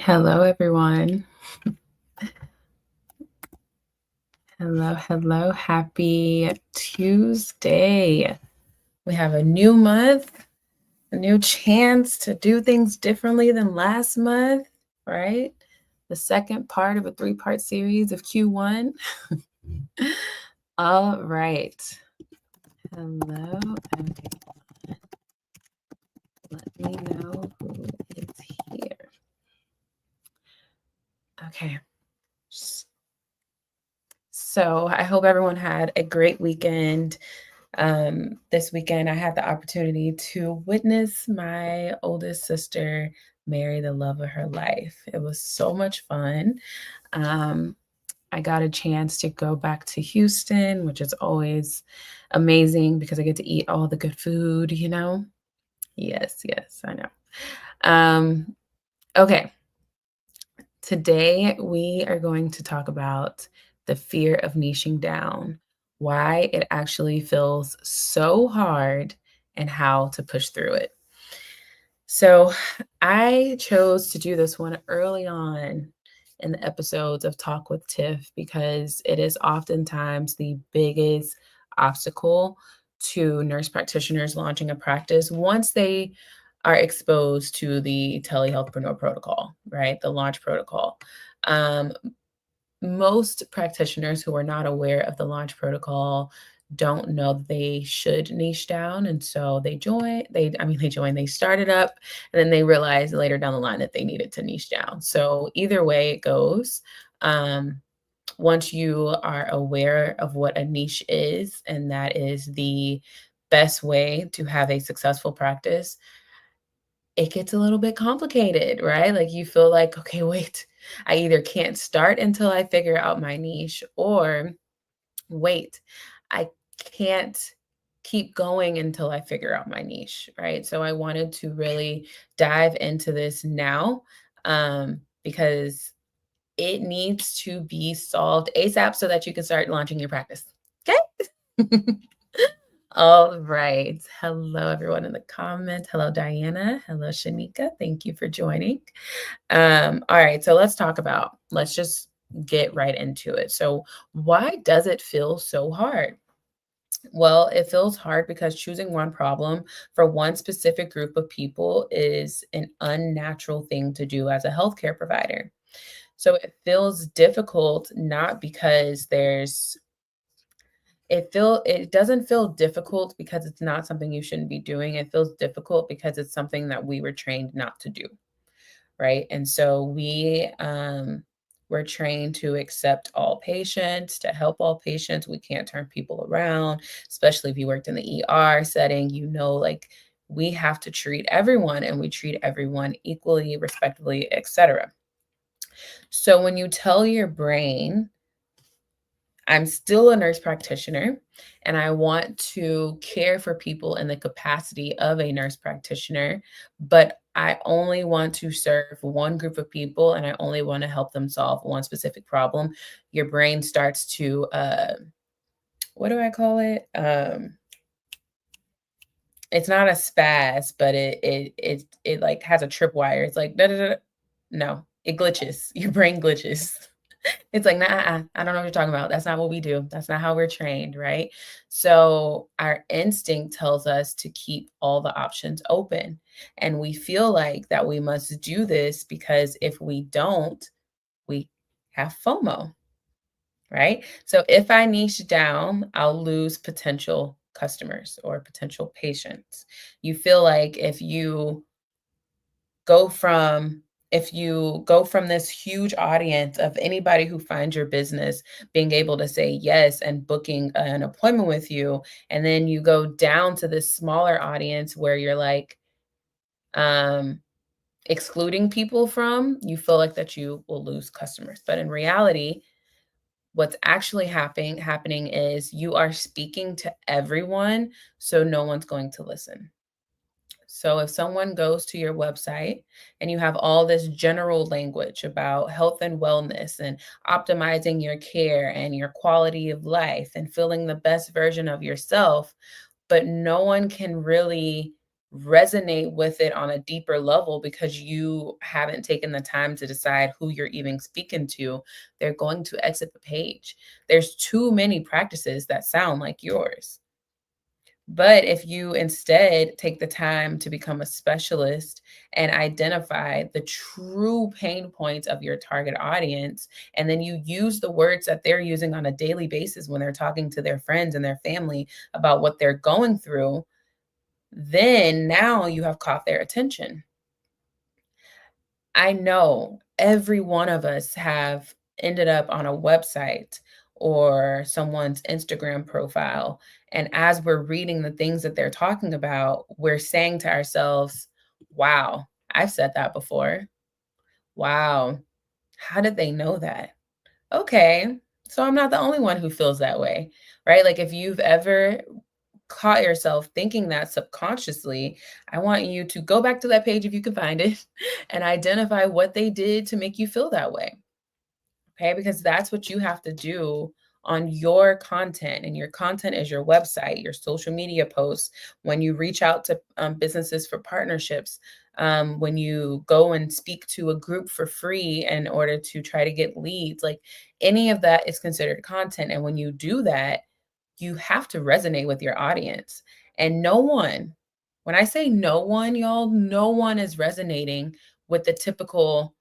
Hello, everyone. Hello, hello. Happy Tuesday. We have a new month, a new chance to do things differently than last month, right? The second part of a three-part series of Q1. All right. Hello, everyone. Let me know who is here. Okay. So I hope everyone had a great weekend. This weekend, I had the opportunity to witness my oldest sister marry the love of her life. It was so much fun. Um, I got a chance to go back to Houston, which is always amazing because I get to eat all the good food. Yes, yes, I know. Okay, today we are going to talk about the fear of niching down, why it actually feels so hard, and how to push through it. So, I chose to do this one early on in the episodes of Talk with Tiff because it is oftentimes the biggest obstacle to nurse practitioners launching a practice once they are exposed to the telehealthpreneur protocol, right? The launch protocol. Um, Most practitioners who are not aware of the launch protocol don't know that they should niche down, and so they started up, and then they realize later down the line that they needed to niche down. So either way it goes, um, once you are aware of what a niche is, and that is the best way to have a successful practice, it gets a little bit complicated, right? Like you feel like, okay, wait, I either can't start until I figure out my niche, or wait, I can't keep going until I figure out my niche, right? So I wanted to really dive into this now, because it needs to be solved ASAP so that you can start launching your practice. Okay. All right. Hello, everyone in the comments. Hello, Diana. Hello, Shanika. Thank you for joining. All right. So let's just get right into it. So, why does it feel so hard? Well, it feels hard because choosing one problem for one specific group of people is an unnatural thing to do as a healthcare provider. So, it feels difficult not because it doesn't feel difficult because it's not something you shouldn't be doing. It feels difficult because it's something that we were trained not to do, right? And so we're trained to accept all patients, to help all patients. We can't turn people around, especially if you worked in the ER setting. Like we have to treat everyone, and we treat everyone equally, respectively, etc. So when you tell your brain, I'm still a nurse practitioner and I want to care for people in the capacity of a nurse practitioner, but I only want to serve one group of people and I only want to help them solve one specific problem. Your brain starts to, what do I call it? It's not a spaz, but it like has a tripwire. It's like, da, da, da. No, it glitches. Your brain glitches. It's like, nah, I don't know what you're talking about. That's not what we do. That's not how we're trained, right? So our instinct tells us to keep all the options open. And we feel like that we must do this because if we don't, we have FOMO, right? So if I niche down, I'll lose potential customers or potential patients. You feel like go from if you go from this huge audience of anybody who finds your business being able to say yes and booking an appointment with you, and then you go down to this smaller audience where you're like um excluding people from, you feel like that you will lose customers. But in reality, what's actually happening is you are speaking to everyone, so no one's going to listen. So if someone goes to your website and you have all this general language about health and wellness and optimizing your care and your quality of life and feeling the best version of yourself, but no one can really resonate with it on a deeper level because you haven't taken the time to decide who you're even speaking to, they're going to exit the page. There's too many practices that sound like yours. But if you instead take the time to become a specialist and identify the true pain points of your target audience, and then you use the words that they're using on a daily basis when they're talking to their friends and their family about what they're going through, then now you have caught their attention. I know every one of us have ended up on a website or someone's Instagram profile. And as we're reading the things that they're talking about, we're saying to ourselves, wow, I've said that before. Wow, how did they know that? Okay, so I'm not the only one who feels that way, right? Like if you've ever caught yourself thinking that subconsciously, I want you to go back to that page if you can find it and identify what they did to make you feel that way. Okay, because that's what you have to do on your content. And your content is your website, your social media posts, when you reach out to businesses for partnerships, when you go and speak to a group for free in order to try to get leads, like any of that is considered content. And when you do that, you have to resonate with your audience. And no one, when I say no one, y'all, no one is resonating with the typical,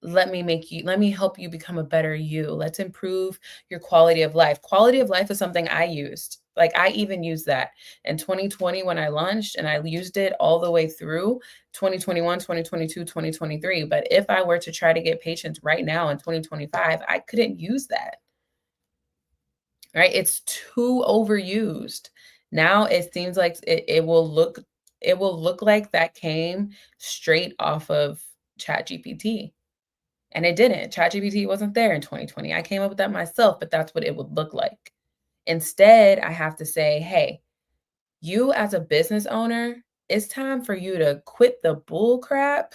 let me help you become a better you. Let's improve your quality of life. Quality of life is something I used. Like I even used that in 2020 when I launched, and I used it all the way through 2021, 2022, 2023. But if I were to try to get patients right now in 2025, I couldn't use that. Right? It's too overused. Now it seems like it will look like that came straight off of ChatGPT. And it didn't. ChatGPT wasn't there in 2020. I came up with that myself, but that's what it would look like. Instead, I have to say, hey, you as a business owner, it's time for you to quit the bull crap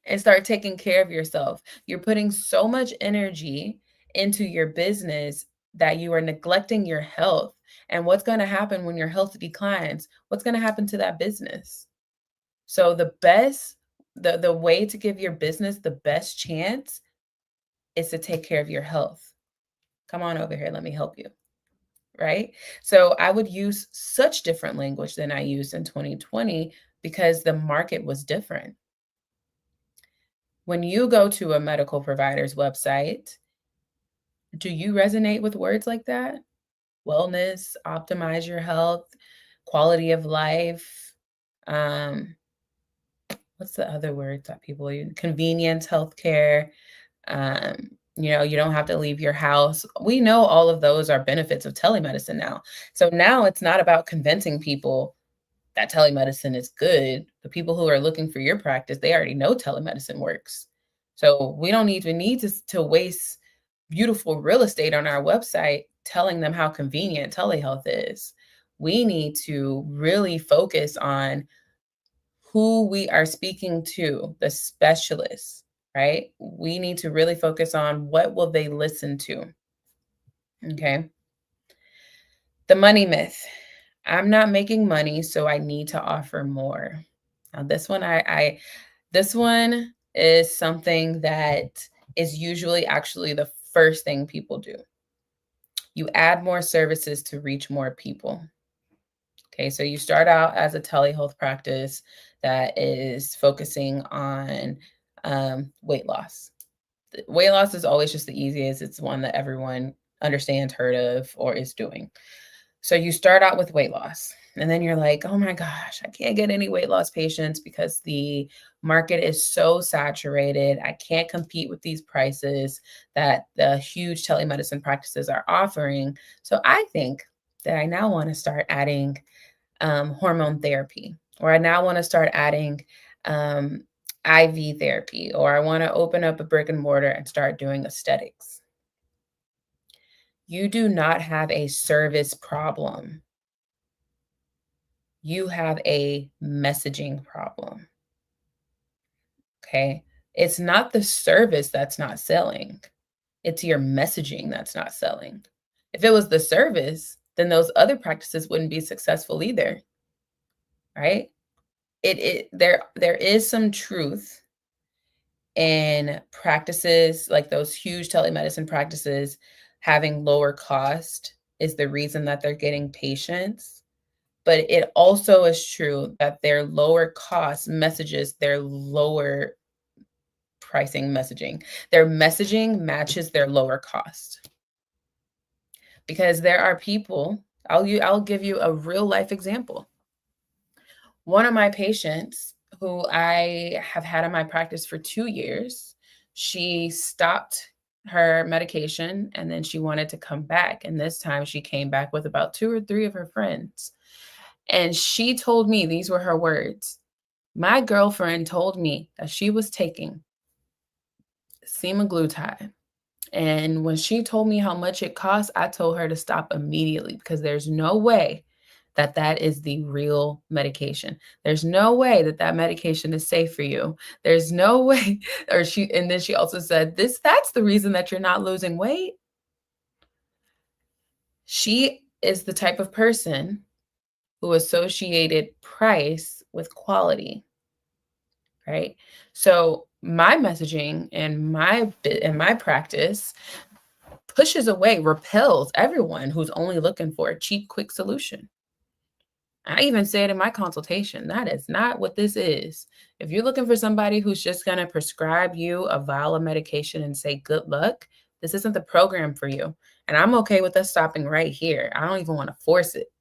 and start taking care of yourself. You're putting so much energy into your business that you are neglecting your health. And what's going to happen when your health declines? What's going to happen to that business? So the way to give your business the best chance is to take care of your health. Come on over here, let me help you. Right? So I would use such different language than I used in 2020 because the market was different. When you go to a medical provider's website, do you resonate with words like that? Wellness, optimize your health, quality of life. What's the other words that people use? Convenience, healthcare. You don't have to leave your house. We know all of those are benefits of telemedicine now. So now it's not about convincing people that telemedicine is good. The people who are looking for your practice, they already know telemedicine works. So we don't even need to waste beautiful real estate on our website telling them how convenient telehealth is. We need to really focus on who we are speaking to, the specialists, right? We need to really focus on what will they listen to. Okay. The money myth. I'm not making money, so I need to offer more. Now this one this one is something that is usually actually the first thing people do. You add more services to reach more people. Okay, so you start out as a telehealth practice that is focusing on weight loss. Weight loss is always just the easiest. It's one that everyone understands, heard of, or is doing. So you start out with weight loss, and then you're like, oh my gosh, I can't get any weight loss patients because the market is so saturated. I can't compete with these prices that the huge telemedicine practices are offering. So I think that I now want to start adding hormone therapy, or I now want to start adding IV therapy, or I want to open up a brick and mortar and start doing aesthetics. You do not have a service problem. You have a messaging problem. Okay. It's not the service that's not selling, it's your messaging that's not selling. If it was the service, then those other practices wouldn't be successful either. right? There is some truth in practices like those huge telemedicine practices having lower cost is the reason that they're getting patients. But it also is true that their lower cost messages their lower pricing messaging. Their messaging matches their lower cost. Because there are people, I'll give you a real life example. One of my patients who I have had in my practice for 2 years, she stopped her medication and then she wanted to come back, and this time she came back with about 2 or 3 of her friends. And she told me, these were her words, "My girlfriend told me that she was taking semaglutide, and when she told me how much it costs, I told her to stop immediately because there's no way that that is the real medication. There's no way that that medication is safe for you. There's no way." Or and then she also said, that's the reason that you're not losing weight. She is the type of person who associated price with quality, right? So my messaging and my practice pushes away, repels everyone who's only looking for a cheap, quick solution. I even say it in my consultation. That is not what this is. If you're looking for somebody who's just going to prescribe you a vial of medication and say, good luck, this isn't the program for you. And I'm okay with us stopping right here. I don't even want to force it.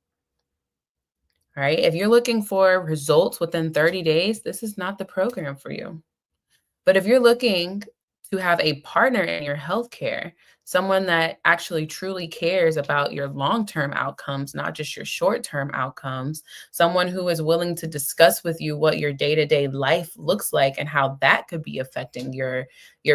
All right. If you're looking for results within 30 days, this is not the program for you. But if you're looking to have a partner in your healthcare, someone that actually truly cares about your long-term outcomes, not just your short-term outcomes, someone who is willing to discuss with you what your day-to-day life looks like and how that could be affecting your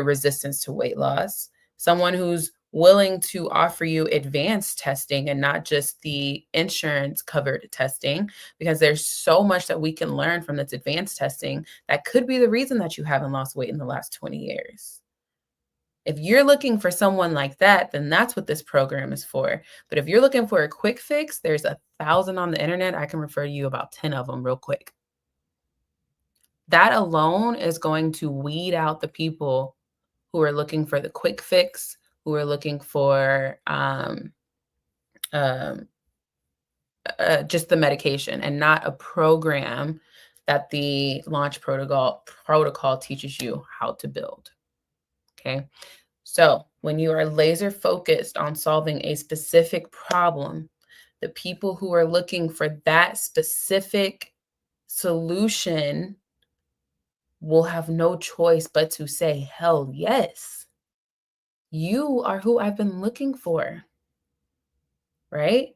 resistance to weight loss, someone who's willing to offer you advanced testing and not just the insurance covered testing, because there's so much that we can learn from this advanced testing that could be the reason that you haven't lost weight in the last 20 years. If you're looking for someone like that, then that's what this program is for. But if you're looking for a quick fix, there's 1,000 on the internet. I can refer you about 10 of them real quick. That alone is going to weed out the people who are looking for the quick fix, who are looking for um, just the medication and not a program that the launch protocol teaches you how to build. Okay. So when you are laser focused on solving a specific problem, the people who are looking for that specific solution will have no choice but to say, hell yes, you are who I've been looking for, right?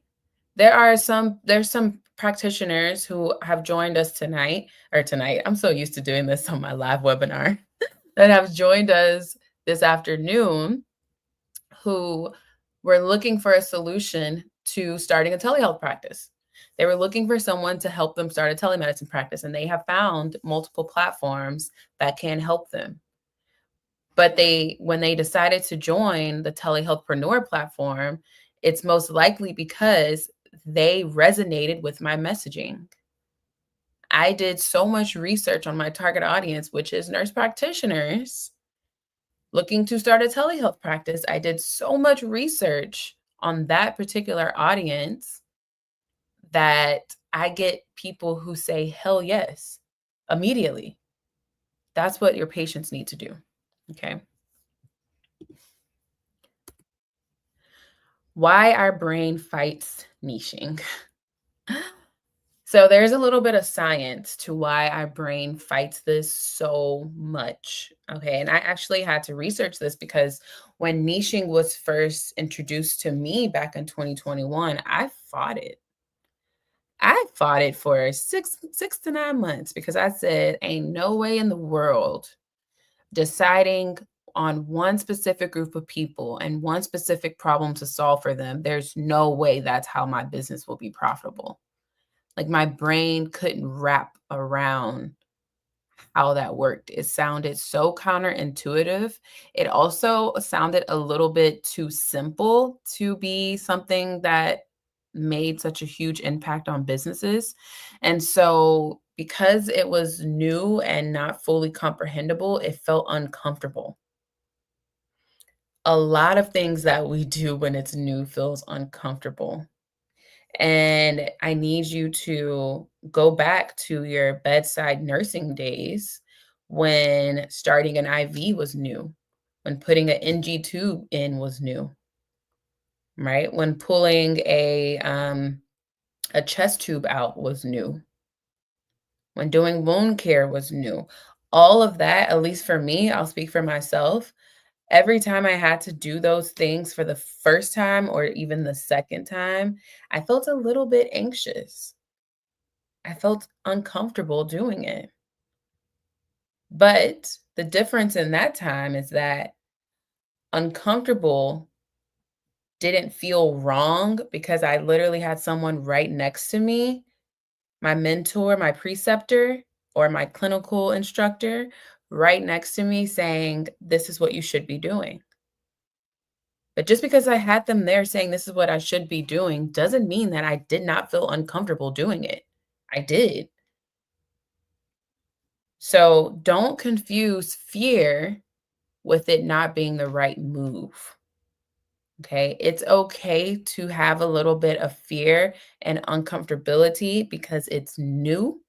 There's some practitioners who have joined us tonight. I'm so used to doing this on my live webinar that have joined us this afternoon who were looking for a solution to starting a telehealth practice. They were looking for someone to help them start a telemedicine practice, and they have found multiple platforms that can help them. But when they decided to join the telehealthpreneur platform, it's most likely because they resonated with my messaging. I did so much research on my target audience, which is nurse practitioners looking to start a telehealth practice. I did so much research on that particular audience that I get people who say, hell yes, immediately. That's what your patients need to do. Okay. Why our brain fights niching. So there's a little bit of science to why our brain fights this so much. Okay. And I actually had to research this because when niching was first introduced to me back in 2021, I fought it. I fought it for 6 to 9 months because I said, ain't no way in the world deciding on one specific group of people and one specific problem to solve for them. There's no way that's how my business will be profitable. Like my brain couldn't wrap around how that worked. It sounded so counterintuitive. It also sounded a little bit too simple to be something that made such a huge impact on businesses. And so, because it was new and not fully comprehensible, it felt uncomfortable. A lot of things that we do when it's new feels uncomfortable. And I need you to go back to your bedside nursing days when starting an IV was new, when putting an NG tube in was new, right? When pulling a chest tube out was new, when doing wound care was new. All of that, at least for me, I'll speak for myself. Every time I had to do those things for the first time or even the second time, I felt a little bit anxious. I felt uncomfortable doing it. But the difference in that time is that uncomfortable didn't feel wrong because I literally had someone right next to me, my mentor, my preceptor, or my clinical instructor right next to me saying, "This is what you should be doing." But just because I had them there saying this is what I should be doing doesn't mean that I did not feel uncomfortable doing it. I did. So don't confuse fear with it not being the right move. Okay. It's okay to have a little bit of fear and uncomfortability because it's new.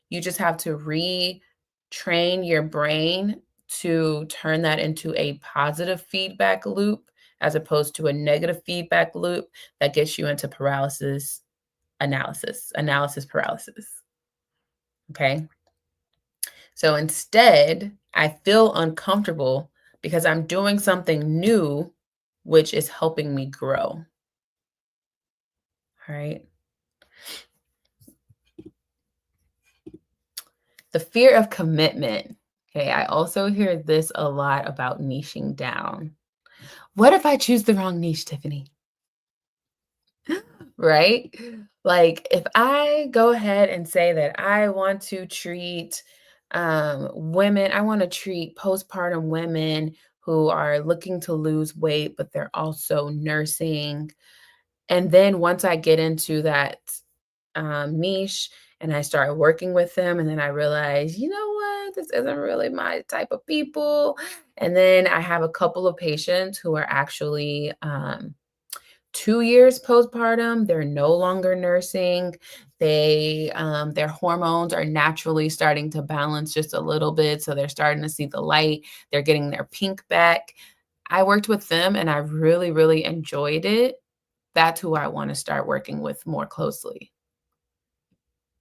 You just have to retrain your brain to turn that into a positive feedback loop as opposed to a negative feedback loop that gets you into analysis paralysis. Okay. So instead, I feel uncomfortable because I'm doing something new, which is helping me grow. All right. The fear of commitment. Okay. I also hear this a lot about niching down. What if I choose the wrong niche, Tiffany? Right? Like, if I go ahead and say that I want to treat women, I want to treat postpartum women who are looking to lose weight, but they're also nursing. And then once I get into that niche and I start working with them, and then I realize, you know what, this isn't really my type of people. And then I have a couple of patients who are actually 2 years postpartum, they're no longer nursing. Their hormones are naturally starting to balance just a little bit, so they're starting to see the light. They're getting their pink back. I worked with them and I really, really enjoyed it. That's who I want to start working with more closely.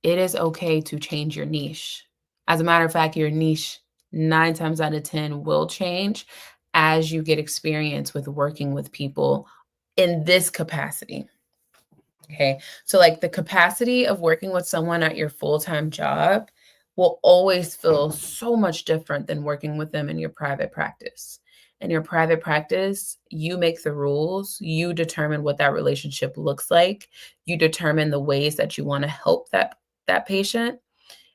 It is okay to change your niche. As a matter of fact, your niche 9 times out of 10 will change as you get experience with working with people in this capacity. Okay. So, like, the capacity of working with someone at your full time job will always feel so much different than working with them in your private practice. In your private practice, you make the rules, you determine what that relationship looks like, you determine the ways that you want to help that patient.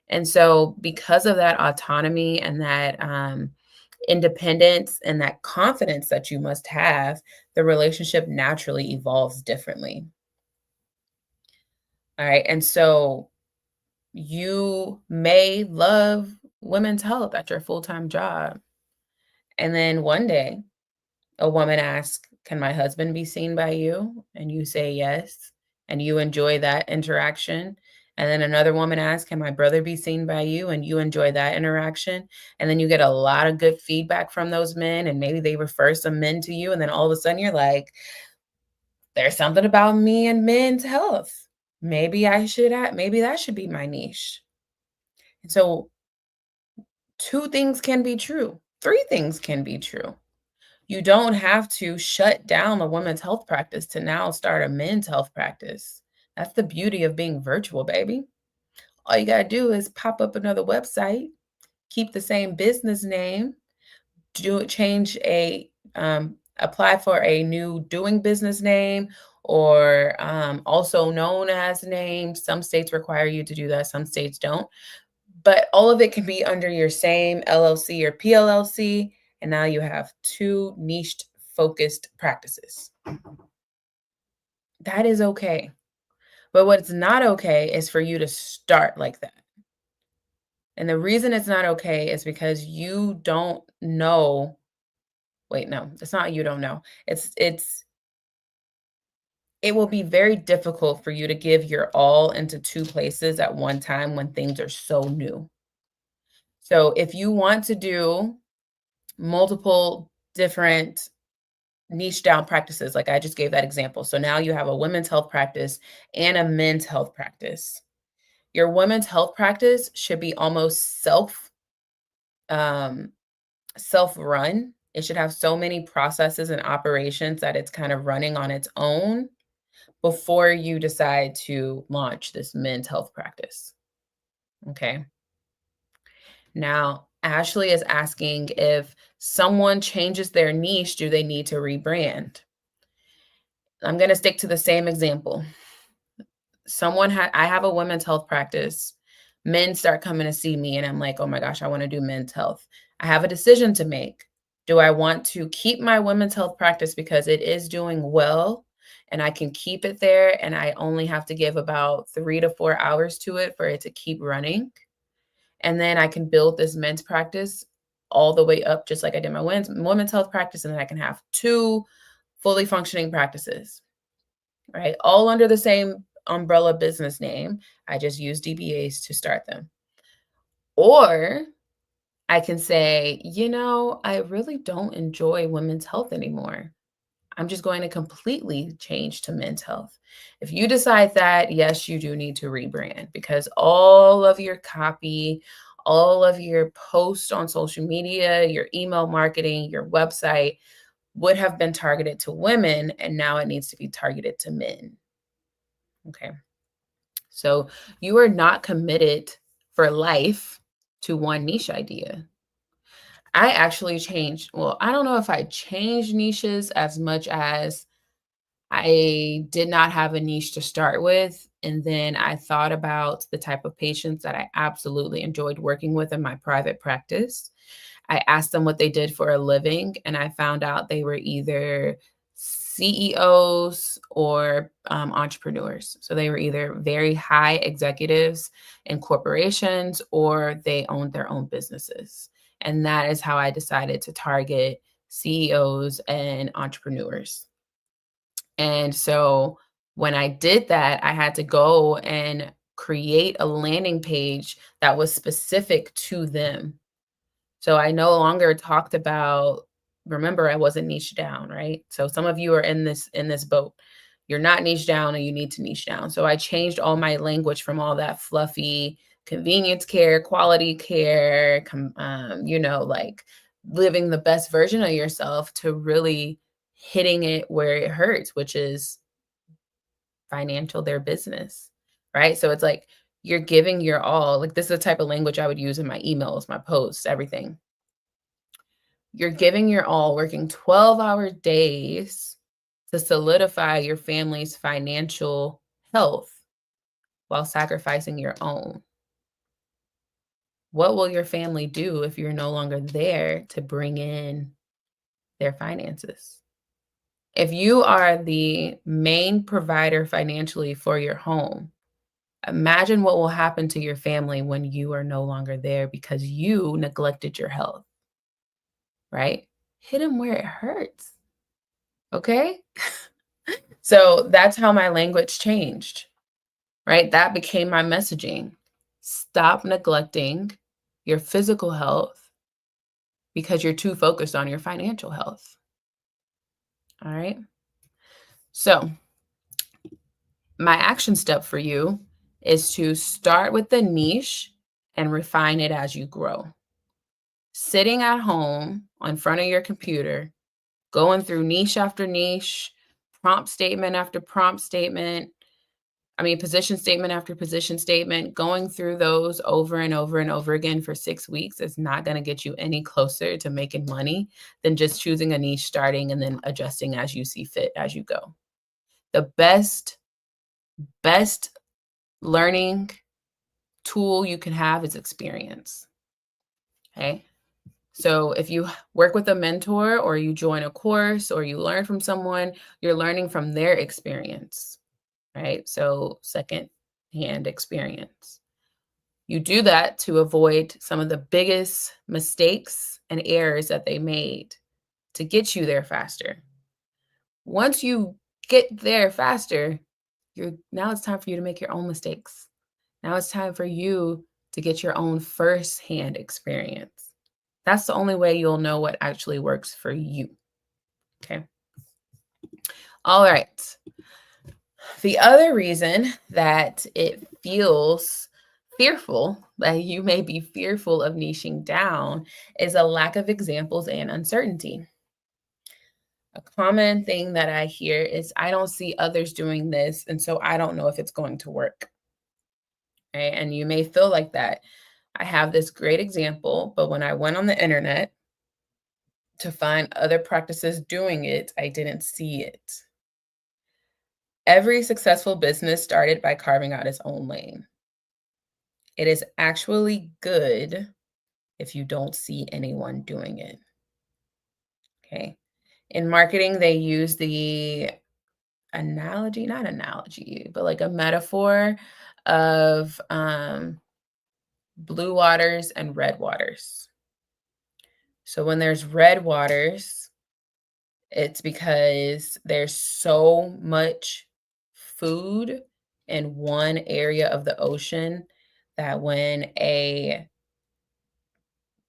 And so, because of that autonomy and that independence and that confidence that you must have, the relationship naturally evolves differently. All right. And so you may love women's health at your full time job. And then one day a woman asks, "Can my husband be seen by you?" And you say yes. And you enjoy that interaction. And then another woman asks, "Can my brother be seen by you?" And you enjoy that interaction. And then you get a lot of good feedback from those men. And maybe they refer some men to you. And then all of a sudden you're like, there's something about me and men's health. Maybe that should be my niche. And so two things can be true. Three things can be true. You don't have to shut down a women's health practice to now start a men's health practice. That's the beauty of being virtual, baby. All you got to do is pop up another website, keep the same business name, apply for a new doing business name or also known as name. Some states require you to do that, some states don't. But all of it can be under your same LLC or PLLC, and now you have two niched focused practices. That is okay. But what's not okay is for you to start like that. And the reason it's not okay is because you don't know. Wait, no, it's not you don't know. It will be very difficult for you to give your all into 2 places at one time when things are so new. So if you want to do multiple different niche down practices, like I just gave that example. So now you have a women's health practice and a men's health practice. Your women's health practice should be almost um, self-run. It should have so many processes and operations that it's kind of running on its own before you decide to launch this men's health practice. Okay. Now, Ashley is asking if someone changes their niche, do they need to rebrand? I'm going to stick to the same example. I have a women's health practice. Men start coming to see me, and I'm like, oh my gosh, I want to do men's health. I have a decision to make. Do I want to keep my women's health practice because it is doing well and I can keep it there and I only have to give about 3 to 4 hours to it for it to keep running? And then I can build this men's practice all the way up, just like I did my women's health practice. And then I can have 2 fully functioning practices, right? All under the same umbrella business name. I just use DBAs to start them. Or I can say, I really don't enjoy women's health anymore. I'm just going to completely change to men's health. If you decide that, yes, you do need to rebrand because all of your copy, all of your posts on social media, your email marketing, your website would have been targeted to women, and now it needs to be targeted to men. Okay. So you are not committed for life to one niche idea. I actually changed. Well, I don't know if I changed niches as much as I did not have a niche to start with. And then I thought about the type of patients that I absolutely enjoyed working with in my private practice. I asked them what they did for a living, and I found out they were either CEOs or entrepreneurs. So they were either very high executives in corporations or they owned their own businesses. And that is how I decided to target CEOs and entrepreneurs. And so when I did that, I had to go and create a landing page that was specific to them. So I no longer talked about, remember, I wasn't niche down, right? So some of you are in this boat. You're not niche down and you need to niche down. So I changed all my language from all that fluffy convenience care, quality care, like living the best version of yourself to really hitting it where it hurts, which is financial, their business, right? So it's like you're giving your all. Like this is the type of language I would use in my emails, my posts, everything. You're giving your all, working 12-hour days to solidify your family's financial health while sacrificing your own. What will your family do if you're no longer there to bring in their finances? If you are the main provider financially for your home, imagine what will happen to your family when you are no longer there because you neglected your health, right? Hit them where it hurts. Okay? So that's how my language changed, right? That became my messaging. Stop neglecting your physical health because you're too focused on your financial health. All right? So, my action step for you is to start with the niche and refine it as you grow. Sitting at home in front of your computer, going through niche after niche, prompt statement after prompt statement, position statement after position statement, going through those over and over and over again for 6 weeks is not going to get you any closer to making money than just choosing a niche, starting, and then adjusting as you see fit as you go. The best learning tool you can have is experience. Okay. So if you work with a mentor or you join a course or you learn from someone, you're learning from their experience, right? So second-hand experience. You do that to avoid some of the biggest mistakes and errors that they made to get you there faster. Once you get there faster, now it's time for you to make your own mistakes. Now it's time for you to get your own first-hand experience. That's the only way you'll know what actually works for you. Okay. All right. The other reason that it feels fearful, that you may be fearful of niching down, is a lack of examples and uncertainty. A common thing that I hear is, I don't see others doing this, and so I don't know if it's going to work. Right? And you may feel like that. I have this great example, but when I went on the internet to find other practices doing it, I didn't see it. Every successful business started by carving out its own lane. It is actually good if you don't see anyone doing it. Okay. In marketing, they use the analogy, not analogy, but like a metaphor of blue waters and red waters. So when there's red waters, it's because there's so much food in one area of the ocean that when a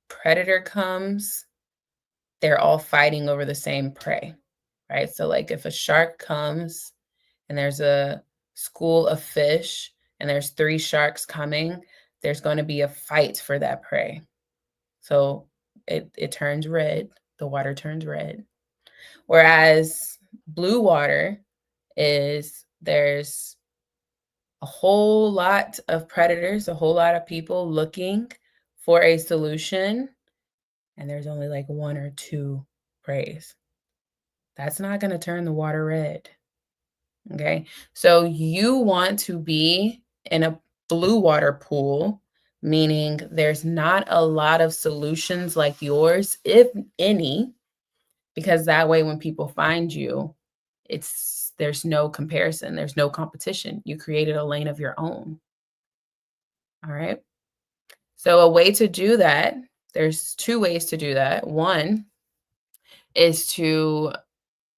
predator comes, they're all fighting over the same prey, right? So like if a shark comes and there's a school of fish and there's 3 sharks coming, there's going to be a fight for that prey. So it turns red, the water turns red. Whereas blue water is there's a whole lot of predators, a whole lot of people looking for a solution, and there's only like 1 or 2 preys. That's not going to turn the water red. Okay. So you want to be in a blue water pool, meaning there's not a lot of solutions like yours, if any, because that way when people find you, there's no comparison, there's no competition. You created a lane of your own. All right. So a way to do that, there's 2 ways to do that. One is to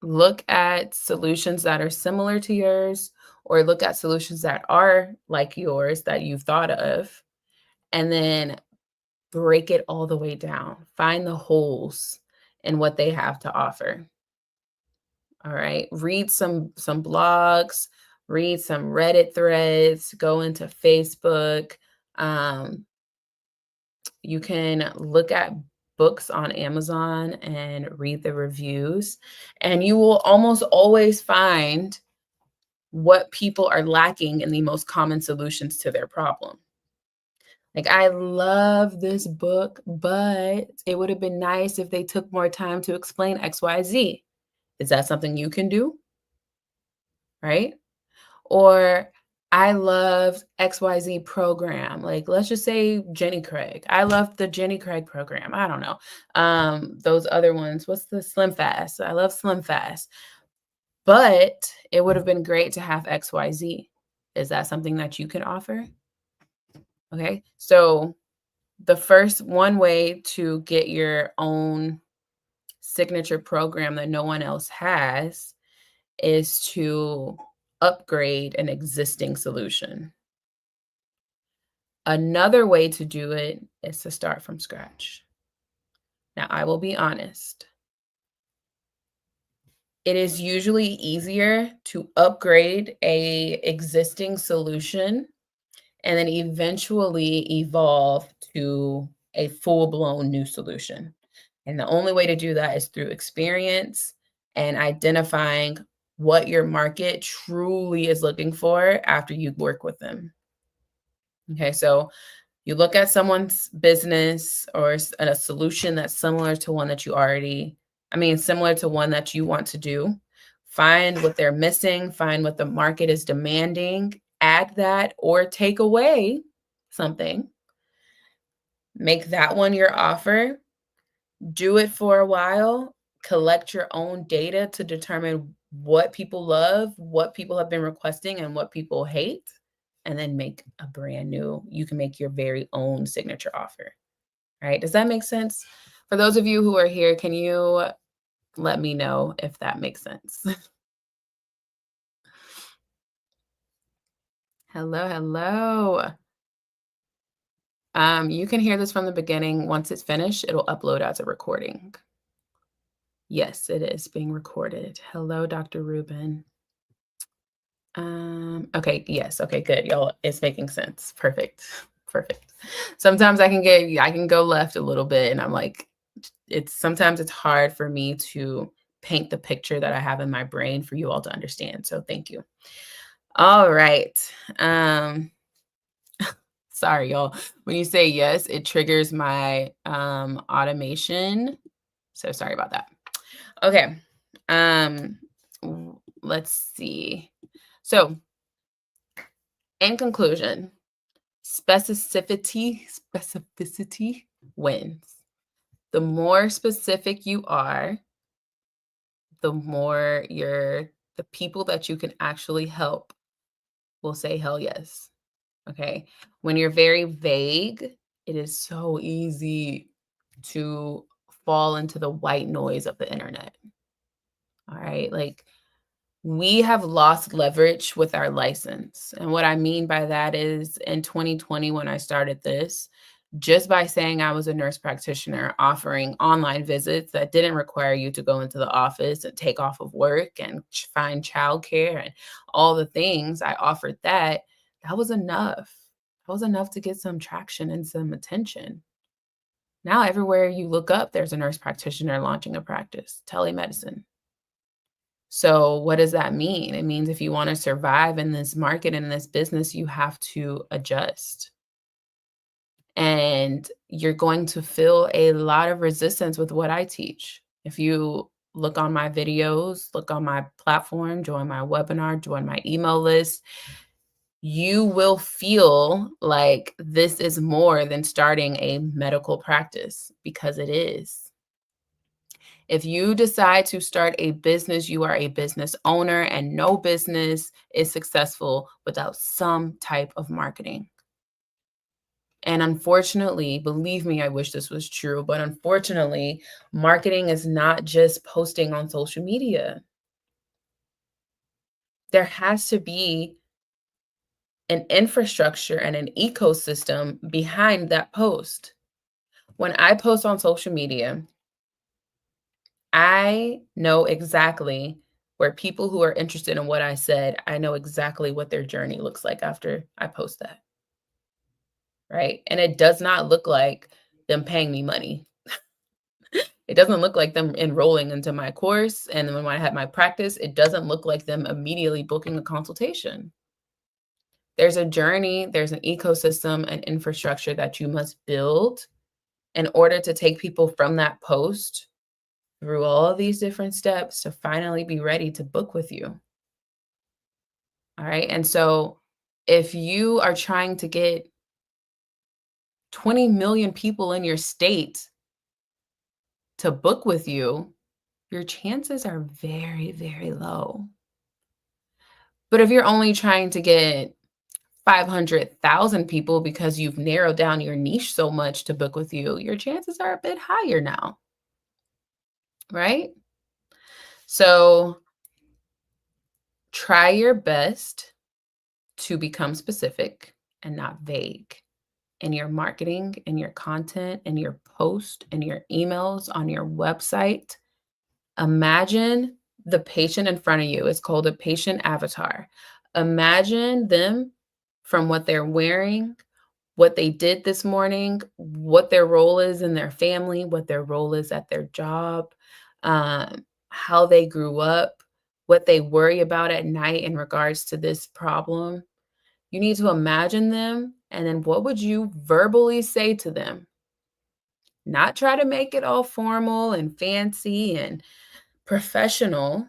look at solutions that are similar to yours, or look at solutions that are like yours that you've thought of, and then break it all the way down. Find the holes in what they have to offer. All right. Read some blogs, read some Reddit threads, go into Facebook. Um, you can look at books on Amazon and read the reviews, and you will almost always find what people are lacking in the most common solutions to their problem. Like, I love this book, but it would have been nice if they took more time to explain XYZ. Is that something you can do? Right? Or I loved XYZ program. Like, let's just say Jenny Craig. I loved the Jenny Craig program. I don't know. Those other ones. What's the Slim Fast? I love Slim Fast. But it would have been great to have XYZ. Is that something that you can offer? Okay. So the first one way to get your own signature program that no one else has is to upgrade an existing solution. Another way to do it is to start from scratch. Now, I will be honest. It is usually easier to upgrade a existing solution and then eventually evolve to a full-blown new solution. And the only way to do that is through experience and identifying what your market truly is looking for after you work with them. Okay, so you look at someone's business or a solution that's similar to one that similar to one that you want to do. Find what they're missing, find what the market is demanding, add that or take away something. Make that one your offer. Do it for a while. Collect your own data to determine what people love, what people have been requesting, and what people hate, and then make a brand new, you can make your very own signature offer. Right? Does that make sense? For those of you who are here, can you let me know if that makes sense? Hello, hello. You can hear this from the beginning. Once it's finished, it'll upload as a recording. Yes, it is being recorded. Hello, Dr. Rubin. Okay, yes, okay, good. Y'all, it's making sense. Perfect. Perfect. Sometimes I can go left a little bit and I'm like, sometimes it's hard for me to paint the picture that I have in my brain for you all to understand. So thank you. All right. Sorry, y'all. When you say yes, it triggers my automation. So sorry about that. Okay. Let's see. So, in conclusion, specificity wins. The more specific you are, the more the people that you can actually help will say hell yes. Okay. When you're very vague, it is so easy to fall into the white noise of the internet. All right. Like, we have lost leverage with our license. And what I mean by that is in 2020, when I started this, just by saying I was a nurse practitioner offering online visits that didn't require you to go into the office and take off of work and find childcare and all the things, I offered that. That was enough. That was enough to get some traction and some attention. Now, everywhere you look up, there's a nurse practitioner launching a practice, telemedicine. So what does that mean? It means if you want to survive in this market, in this business, you have to adjust. And you're going to feel a lot of resistance with what I teach. If you look on my videos, look on my platform, join my webinar, join my email list, you will feel like this is more than starting a medical practice, because it is. If you decide to start a business, you are a business owner, and no business is successful without some type of marketing. And unfortunately, believe me, I wish this was true, but unfortunately, marketing is not just posting on social media. There has to be an infrastructure and an ecosystem behind that post. When I post on social media, I know exactly where people who are interested in what I said, I know exactly what their journey looks like after I post that. Right? And it does not look like them paying me money. It doesn't look like them enrolling into my course. And then when I have my practice, it doesn't look like them immediately booking a consultation. There's a journey, there's an ecosystem and infrastructure that you must build in order to take people from that post through all of these different steps to finally be ready to book with you. All right. And so if you are trying to get 20 million people in your state to book with you, your chances are very, very low. But if you're only trying to get 500,000 people because you've narrowed down your niche so much to book with you, your chances are a bit higher now, right? So try your best to become specific and not vague in your marketing, in your content, in your post, in your emails, on your website. Imagine the patient in front of you. It's called a patient avatar. Imagine them from what they're wearing, what they did this morning, what their role is in their family, what their role is at their job, how they grew up, what they worry about at night in regards to this problem. You need to imagine them, and then what would you verbally say to them? Not try to make it all formal and fancy and professional.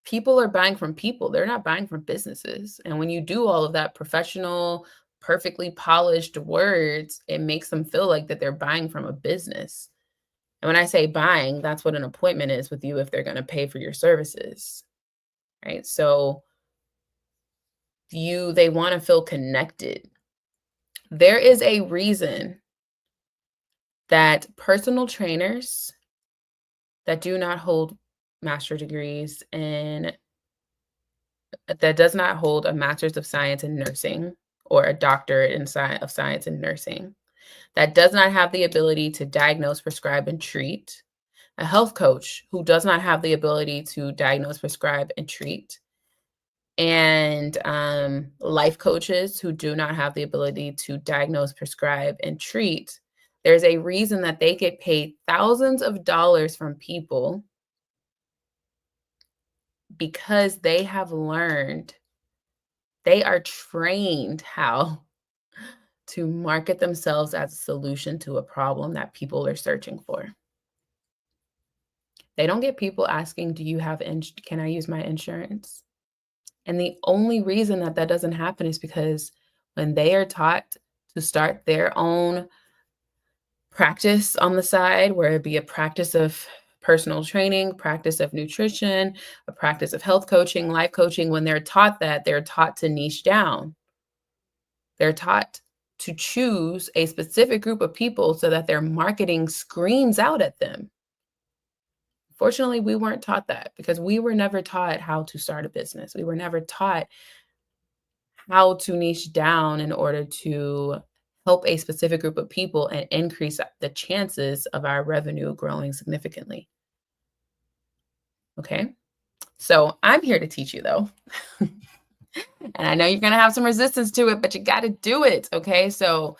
People are buying from people. They're not buying from businesses. And when you do all of that professional, perfectly polished words, it makes them feel like that they're buying from a business. And when I say buying, that's what an appointment is with you if they're going to pay for your services, right? So they want to feel connected. There is a reason that personal trainers that do not hold master degrees and that does not hold a master's of science in nursing or a doctorate in of science in nursing, that does not have the ability to diagnose, prescribe, and treat, a health coach who does not have the ability to diagnose, prescribe, and treat, and life coaches who do not have the ability to diagnose, prescribe, and treat. There's a reason that they get paid thousands of dollars from people because they have learned, they are trained how to market themselves as a solution to a problem that people are searching for. They don't get people asking, "Do you have can I use my insurance?" And the only reason that that doesn't happen is because when they are taught to start their own practice on the side, where it be a practice of personal training, practice of nutrition, a practice of health coaching, life coaching, when they're taught that, they're taught to niche down. They're taught to choose a specific group of people so that their marketing screams out at them. Fortunately, we weren't taught that because we were never taught how to start a business. We were never taught how to niche down in order to help a specific group of people and increase the chances of our revenue growing significantly. Okay. So I'm here to teach you though. And I know you're going to have some resistance to it, but you got to do it. Okay. So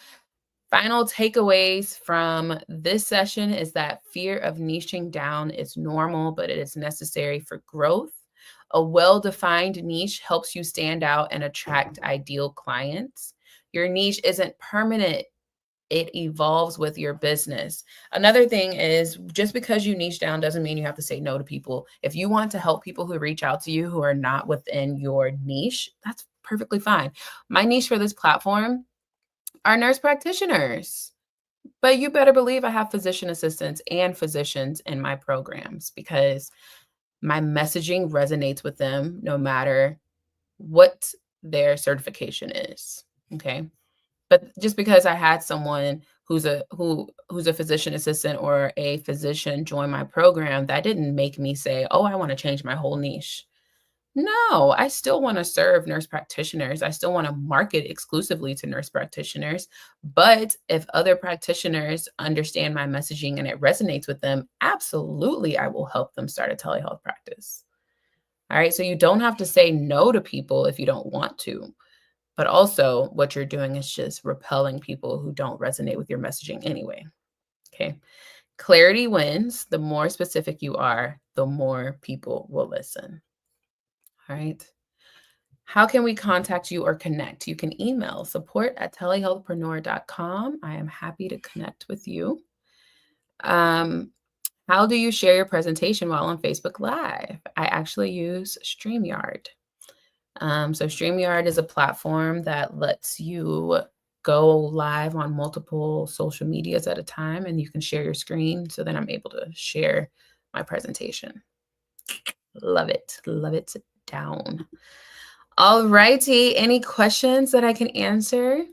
final takeaways from this session is that fear of niching down is normal, but it is necessary for growth. A well-defined niche helps you stand out and attract ideal clients. Your niche isn't permanent. It evolves with your business. Another thing is just because you niche down doesn't mean you have to say no to people. If you want to help people who reach out to you who are not within your niche, that's perfectly fine. My niche for this platform are nurse practitioners. But you better believe I have physician assistants and physicians in my programs because my messaging resonates with them no matter what their certification is. Okay. But just because I had someone who's a physician assistant or a physician join my program, that didn't make me say, "Oh, I want to change my whole niche." No, I still want to serve nurse practitioners. I still want to market exclusively to nurse practitioners. But if other practitioners understand my messaging and it resonates with them, absolutely, I will help them start a telehealth practice. All right. So you don't have to say no to people if you don't want to. But also, what you're doing is just repelling people who don't resonate with your messaging anyway. Okay. Clarity wins. The more specific you are, the more people will listen. All right. How can we contact you or connect? You can email support@telehealthpreneur.com. I am happy to connect with you. Um, how do you share your presentation while on Facebook Live? I actually use StreamYard. So StreamYard is a platform that lets you go live on multiple social medias at a time, and you can share your screen. So then I'm able to share my presentation. Love it. Love it down. All righty. Any questions that I can answer?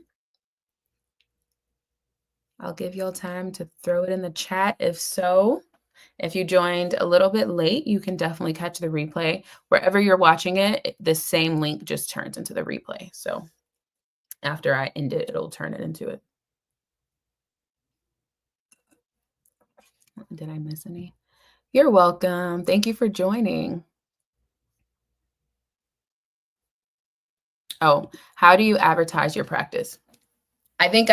I'll give y'all time to throw it in the chat. If so, if you joined a little bit late, you can definitely catch the replay. Wherever you're watching it, the same link just turns into the replay. So after I end it, it'll turn it into it. Did I miss any? You're welcome. Thank you for joining. Oh, how do you advertise your practice? I think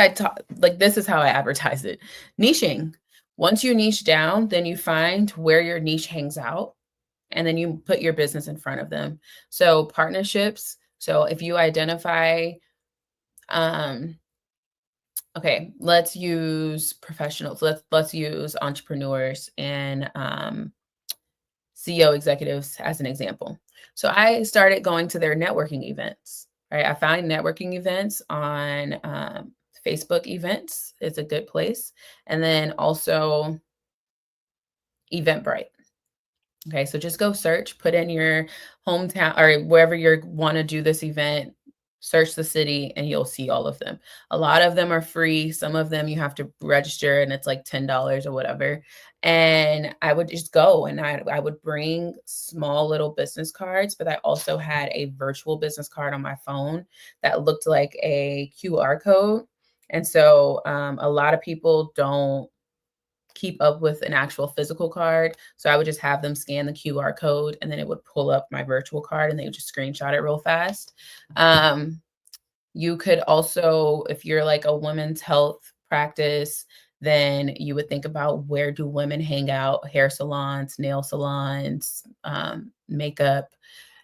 this is how I advertise it. Niching. Once you niche down, then you find where your niche hangs out and then you put your business in front of them. So partnerships. So if you identify, okay, let's use professionals. Let's use entrepreneurs and CEO executives as an example. So I started going to their networking events, right? I found networking events on Facebook events. It's a good place. And then also Eventbrite. Okay, so just go search, put in your hometown or wherever you want to do this event, search the city, and you'll see all of them. A lot of them are free. Some of them you have to register and it's like $10 or whatever. And I would just go and I would bring small little business cards, but I also had a virtual business card on my phone that looked like a QR code. And so a lot of people don't keep up with an actual physical card. So I would just have them scan the QR code and then it would pull up my virtual card and they would just screenshot it real fast. You could also, if you're like a women's health practice, then you would think about where do women hang out, hair salons, nail salons, makeup.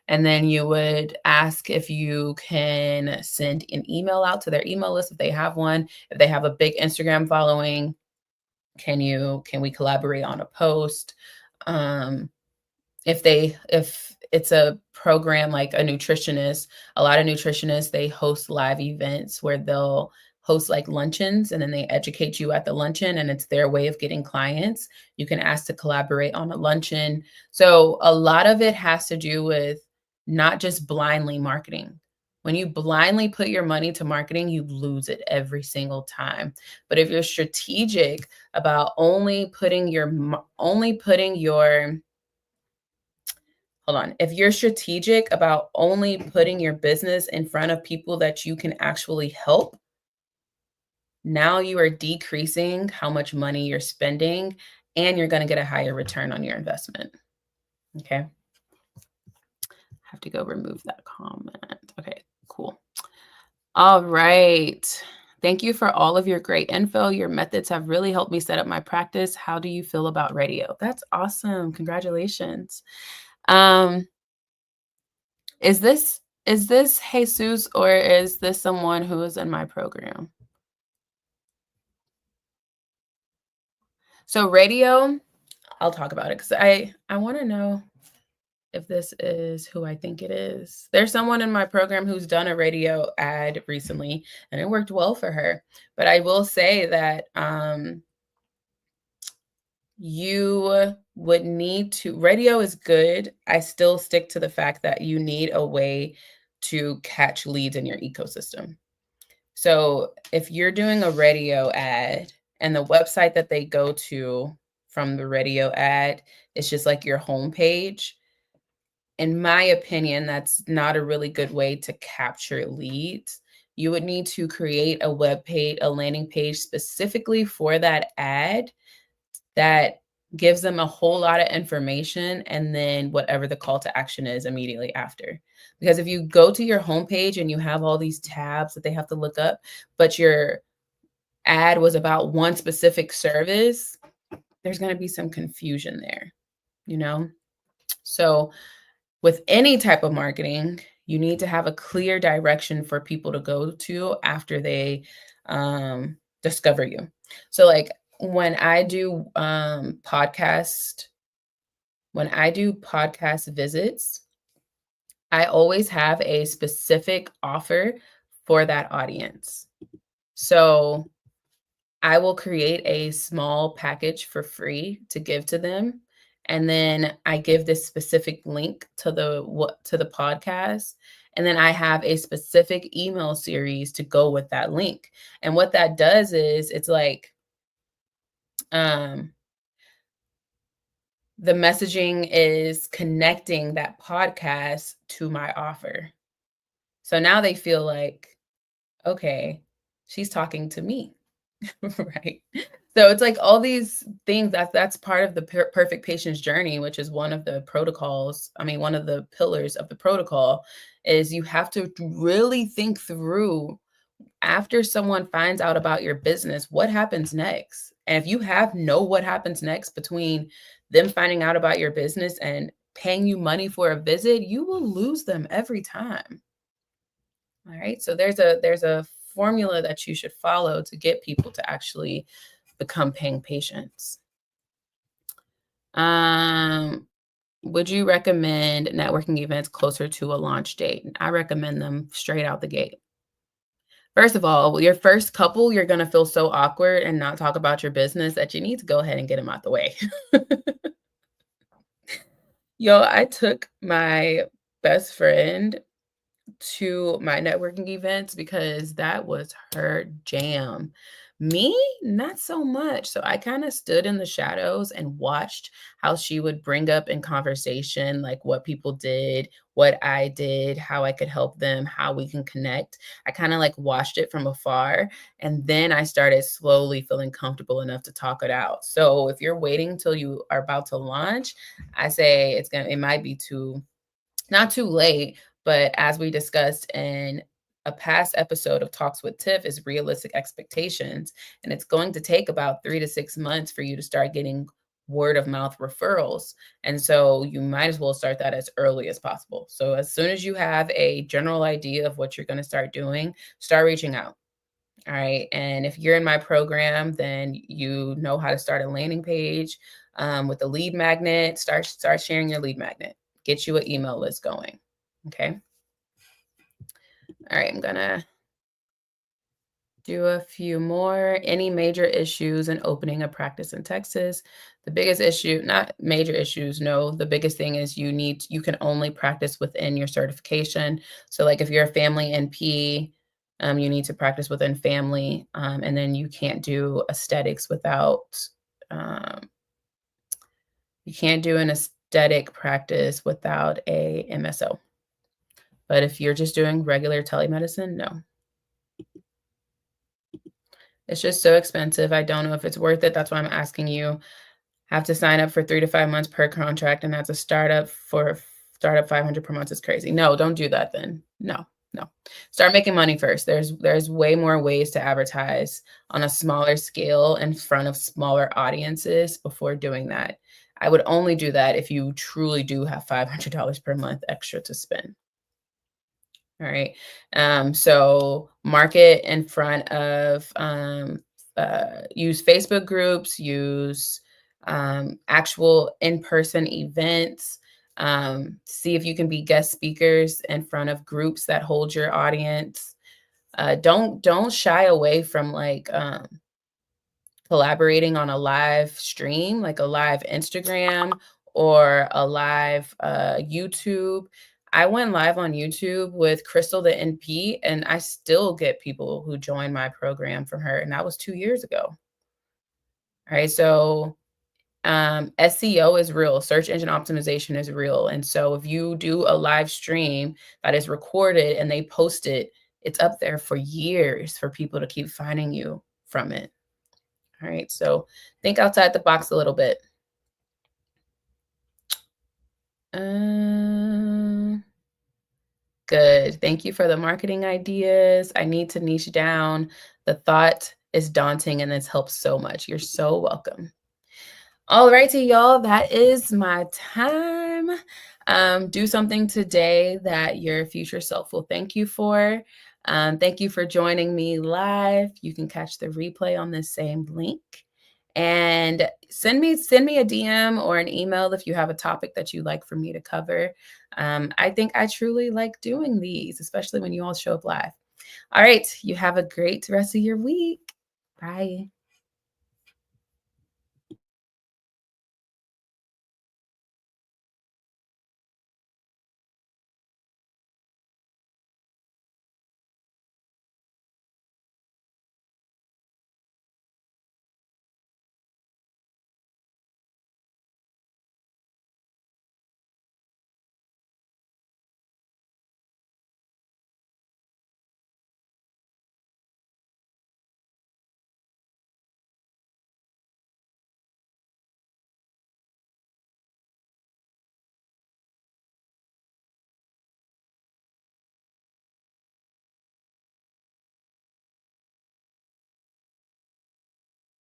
And then you would ask if you can send an email out to their email list if they have one. If they have a big Instagram following, can we collaborate on a post? If it's a program like a nutritionist, a lot of nutritionists, they host live events where they'll host like luncheons and then they educate you at the luncheon and it's their way of getting clients. You can ask to collaborate on a luncheon. So a lot of it has to do with not just blindly marketing. When you blindly put your money to marketing, you lose it every single time. But if you're strategic about if you're strategic about only putting your business in front of people that you can actually help, now you are decreasing how much money you're spending and you're going to get a higher return on your investment. Okay. I have to go remove that comment. Okay, cool. All right. Thank you for all of your great info. Your methods have really helped me set up my practice. How do you feel about radio? That's awesome. Congratulations. Is this Jesus or is this someone who is in my program? So radio, I'll talk about it because I want to know if this is who I think it is. There's someone in my program who's done a radio ad recently and it worked well for her. But I will say that you would need to, radio is good. I still stick to the fact that you need a way to catch leads in your ecosystem. So if you're doing a radio ad and the website that they go to from the radio ad is just like your homepage, in my opinion, that's not a really good way to capture leads. You would need to create a web page, a landing page specifically for that ad that gives them a whole lot of information and then whatever the call to action is immediately after. Because if you go to your homepage and you have all these tabs that they have to look up, but your ad was about one specific service, there's going to be some confusion there, you know? So with any type of marketing, you need to have a clear direction for people to go to after they discover you. So like when I do podcast visits, I always have a specific offer for that audience. So I will create a small package for free to give to them. And then I give this specific link to the podcast. And then I have a specific email series to go with that link. And what that does is it's like the messaging is connecting that podcast to my offer. So now they feel like, okay, she's talking to me. Right. So it's like all these things that's part of the perfect patient's journey, which is one of the protocols. I mean, one of the pillars of the protocol is you have to really think through after someone finds out about your business, what happens next? And if you know what happens next between them finding out about your business and paying you money for a visit, you will lose them every time. All right. So there's a formula that you should follow to get people to actually become paying patients. Would you recommend networking events closer to a launch date? I recommend them straight out the gate. First of all, your first couple, you're going to feel so awkward and not talk about your business that you need to go ahead and get them out the way. Yo, I took my best friend to my networking events because that was her jam. Me, not so much. So I kind of stood in the shadows and watched how she would bring up in conversation, like what people did, what I did, how I could help them, how we can connect. I kind of like watched it from afar. And then I started slowly feeling comfortable enough to talk it out. So if you're waiting till you are about to launch, I say it might be too not too late, but as we discussed in a past episode of Talks with Tiff is realistic expectations. And it's going to take about 3 to 6 months for you to start getting word of mouth referrals. And so you might as well start that as early as possible. So as soon as you have a general idea of what you're going to start doing, start reaching out. All right. And if you're in my program, then you know how to start a landing page with a lead magnet. Start sharing your lead magnet. Get you an email list going. Okay. All right. I'm gonna do a few more. Any major issues in opening a practice in Texas? The biggest issue, not major issues, no. The biggest thing is you can only practice within your certification. So like if you're a family NP, you need to practice within family, and then you can't do aesthetics without, um, you can't do an aesthetic practice without a MSO. But if you're just doing regular telemedicine, no. It's just so expensive. I don't know if it's worth it. That's why I'm asking you. Have to sign up for 3 to 5 months per contract, and that's a startup 500 per month is crazy. No, don't do that then. No, no. Start making money first. There's way more ways to advertise on a smaller scale in front of smaller audiences before doing that. I would only do that if you truly do have $500 per month extra to spend. All right. So market in front of use Facebook groups, use actual in-person events. See if you can be guest speakers in front of groups that hold your audience. Don't shy away from like collaborating on a live stream, like a live Instagram or a live YouTube. I went live on YouTube with Crystal the NP, and I still get people who join my program from her, and that was 2 years ago. All right, so SEO is real, search engine optimization is real, and so if you do a live stream that is recorded and they post it, it's up there for years for people to keep finding you from it. All right, so think outside the box a little bit. Uh, Good. Thank you for the marketing ideas. I need to niche down. The thought is daunting and this helps so much. You're so welcome. All righty, y'all. That is my time. Do something today that your future self will thank you for. Thank you for joining me live. You can catch the replay on this same link. And send me a DM or an email if you have a topic that you'd like for me to cover. I think I truly like doing these, especially when you all show up live. All right, you have a great rest of your week. Bye.